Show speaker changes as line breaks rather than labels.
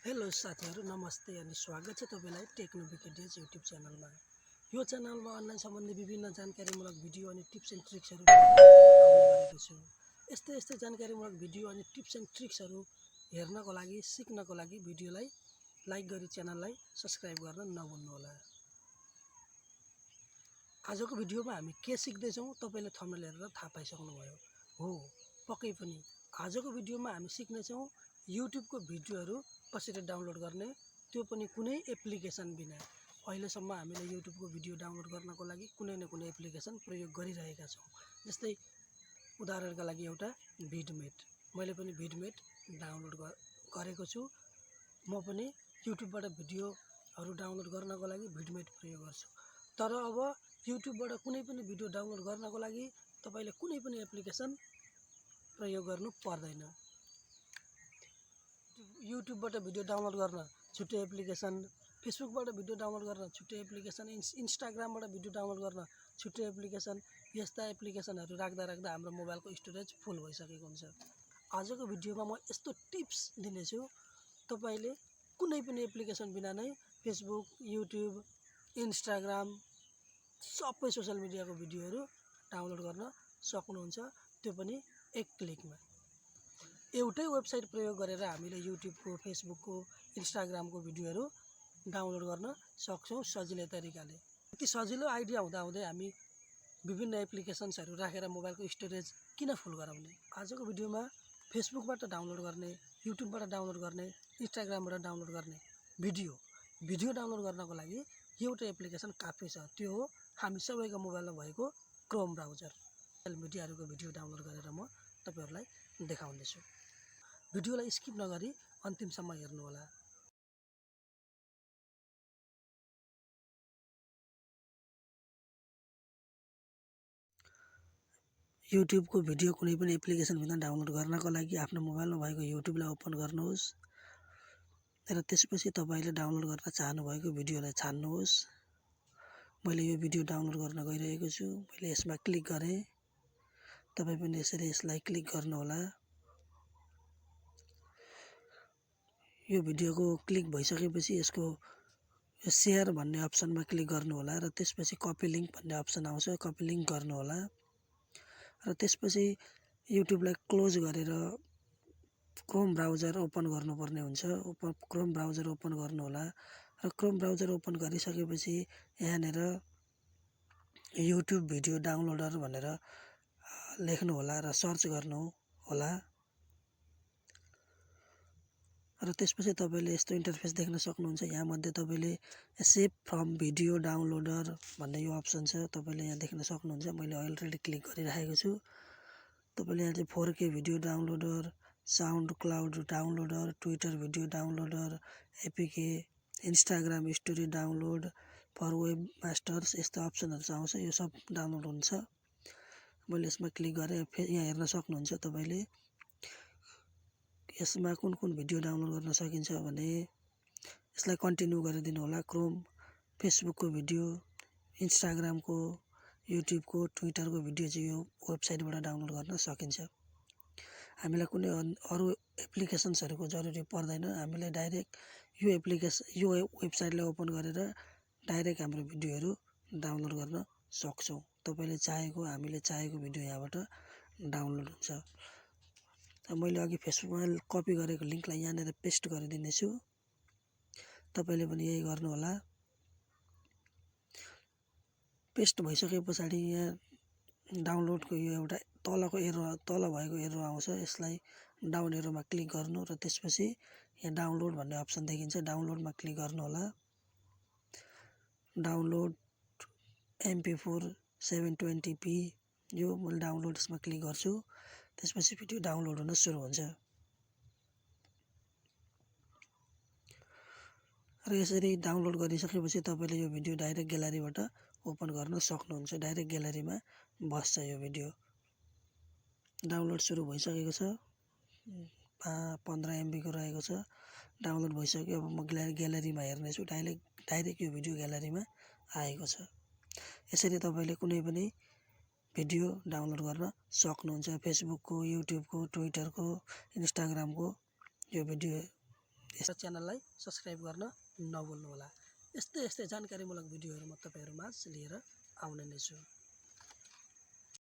Hello साथीहरु नमस्ते अनि स्वागत छ तपाईलाई टेक्नोभिडियोज युट्युब च्यानलमा। यो च्यानलमा अनलाइन सम्बन्धी विभिन्न जानकारीमूलक भिडियो अनि टिप्स एन्ड ट्रिक्सहरु आउने गरेको छु। यस्तै जानकारीमूलक भिडियो अनि टिप्स एन्ड ट्रिक्सहरु हेर्नको लागि सिक्नको लागि भिडियोलाई लाइक गरी च्यानललाई सब्स्क्राइब गर्न नभुल्नु होला। आजको भिडियोमा हामी के सिक्दै छौं तपाईले थम्बनेल हेरेर थाहा पाइसक्नुभयो। हो, पक्कै पनि आजको भिडियोमा हामी सिक्ने छौं YouTube को भिडियोहरु कसरी डाउनलोड गर्ने, त्यो पनि कुनै एप्लिकेसन बिना। अहिलेसम्म हामीले YouTube को भिडियो डाउनलोड गर्नको लागि कुनै न कुनै एप्लिकेसन प्रयोग गरिरहेका छौं। जस्तै उदाहरणका लागि एउटा vidmate, मैले पनि vidmate डाउनलोड गरेको छु। म पनि YouTube बाट भिडियोहरु डाउनलोड गर्नको लागि vidmate प्रयोग गर्छु। तर अब YouTube बाट कुनै पनि भिडियो डाउनलोड गर्नको लागि तपाईले कुनै पनि एप्लिकेसन प्रयोग गर्नु पर्दैन। YouTube बाट भिडियो डाउनलोड गर्न छुट्टै एप्लिकेसन, Facebook बाट भिडियो डाउनलोड गर्न छुट्टै एप्लिकेसन, Instagram बाट भिडियो डाउनलोड गर्न छुट्टै एप्लिकेसन, यस्ता एप्लिकेसनहरु राख्दा हाम्रो मोबाइलको स्टोरेज फुल भइसकेको हुन्छ। आजको भिडियोमा म यस्तो टिप्स दिने छु तपाईले कुनै पनि एप्लिकेसन बिना नै Facebook, YouTube, Instagram सबै सोशल मिडियाको भिडियोहरु डाउनलोड गर्न सक्नुहुन्छ, त्यो पनि एक क्लिकमा। एउटै वेबसाइट प्रयोग गरेर हामीले YouTube को, Facebook को, Instagram को भिडियोहरु डाउनलोड गर्न सक्छौं सजिलै तरिकाले। यति सजिलो आइडिया हुँदाहुँदै हामी विभिन्न एप्लिकेसन्सहरु राखेर मोबाइलको स्टोरेज किन फुल गराउने? आजको भिडियोमा Facebook बाट डाउनलोड गर्ने, YouTube बाट डाउनलोड गर्ने, Instagram बाट डाउनलोड गर्ने भिडियो डाउनलोड गर्नको लागि एउटै एप्लिकेसन काफी छ। त्यो हो हामी सबैको मोबाइलमा भएको क्रोम ब्राउजर। सोशल मिडियाहरुको भिडियो डाउनलोड गरेर म तपाईहरुलाई देखाउँदै छु। भिडियोलाई स्किप नगरी अन्तिमसम्म हेर्नु होला। YouTube को भिडियो कुनै पनि एप्लिकेसन बिना डाउनलोड गर्नको लागि आफ्नो मोबाइलमा भएको YouTube लाई ओपन गर्नुहोस् र त्यसपछि तपाईले डाउनलोड गर्न चाहनु भएको भिडियोलाई छान्नुहोस्। मैले यो भिडियो डाउनलोड गर्न गइरहेको छु। मैले यसमा क्लिक गरे। तपाई पनि यसरी यसलाई क्लिक गर्नु होला। यो भिडियोको क्लिक भइसकेपछि यसको शेयर भन्ने अप्सनमा क्लिक गर्नु होला र त्यसपछि कपी लिंक भन्ने अप्सन आउँछ, कपी लिंक गर्नु होला र त्यसपछि YouTube लाई क्लोज गरेर क्रोम ब्राउजर ओपन गर्नुपर्ने हुन्छ। क्रोम ब्राउजर ओपन गर्नु होला र क्रोम ब्राउजर ओपन गरिसकेपछि यहाँनेर YouTube भिडियो डाउनलोडर भनेर लेख्नु होला र सर्च गर्नु होला र त्यसपछि तपाईले यस्तो इन्टरफेस देख्न सक्नुहुन्छ। यहाँ मध्ये तपाईले सेभ फ्रम भिडियो डाउनलोडर भन्ने यो अप्सन छ, तपाईले यहाँ देख्न सक्नुहुन्छ। मैले अलरेडी क्लिक गरिरहेको छु। तपाईले यहाँ चाहिँ 4K video downloader, SoundCloud downloader, Twitter video downloader, APK, Instagram story download for web masters यस्ता अप्सनहरु आउँछ। यो सब डाउनलोड हुन्छ। मैले यसमा क्लिक गरे। यहाँ हेर्न सक्नुहुन्छ तपाईले यसमा कुन भिडियो डाउनलोड गर्न सकिन्छ भने यसलाई कन्टिन्यू गरिदिनु होला। क्रोम, फेसबुक को भिडियो, इन्स्टाग्राम को, युट्युब को, ट्विटर को भिडियो चाहिँ यो वेबसाइटबाट डाउनलोड गर्न सकिन्छ। हामीलाई कुनै अरु एप्लिकेसन्सहरुको जरुरी पर्दैन। हामीले डाइरेक्ट यो वेबसाइटलाई ओपन गरेर डाइरेक्ट हाम्रो भिडियोहरु डाउनलोड गर्न सक्छौं। तपाईले चाहेको, हामीले चाहेको भिडियो यहाँबाट डाउनलोड हुन्छ। मैले अघि फेसबुकमा कपी गरेको लिंकलाई यहाँनेर पेस्ट गरिदिने छु। तपाईले पनि यही गर्नु होला। पेस्ट भइसकेपछि यहाँ डाउनलोडको यो एउटा तल भएको एरो आउँछ। यसलाई डाउन एरोमा क्लिक गर्नु र त्यसपछि यहाँ डाउनलोड भन्ने अप्सन देखिन्छ। डाउनलोडमा क्लिक गर्नु होला। डाउनलोड MP4 720p यो मैले डाउनलोड यसमा क्लिक गर्छु। त्यसपछि भिडियो डाउनलोड हुन सुरु हुन्छ र यसरी डाउनलोड गरिसकेपछि तपाईले यो भिडियो डाइरेक्ट ग्यालरीबाट ओपन गर्न सक्नुहुन्छ। डाइरेक्ट ग्यालरीमा बस्छ यो भिडियो। डाउनलोड सुरु भइसकेको छ। 15 MB को रहेको छ। डाउनलोड भइसक्यो। अब म ग्यालरीमा हेर्ने छु। डाइरेक्ट यो भिडियो ग्यालरीमा आएको छ। यसरी तपाईले कुनै पनि भिडियो डाउनलोड गर्न सक्नुहुन्छ। फेसबुक को, युट्युब को, ट्विटर को, इन्स्टाग्राम को यो भिडियो यस च्यानललाई सब्स्क्राइब गर्न नभुल्नुहोला। यस्तै जानकारीमूलक भिडियोहरू म तपाईहरुमाझ लिएर आउने नै छु।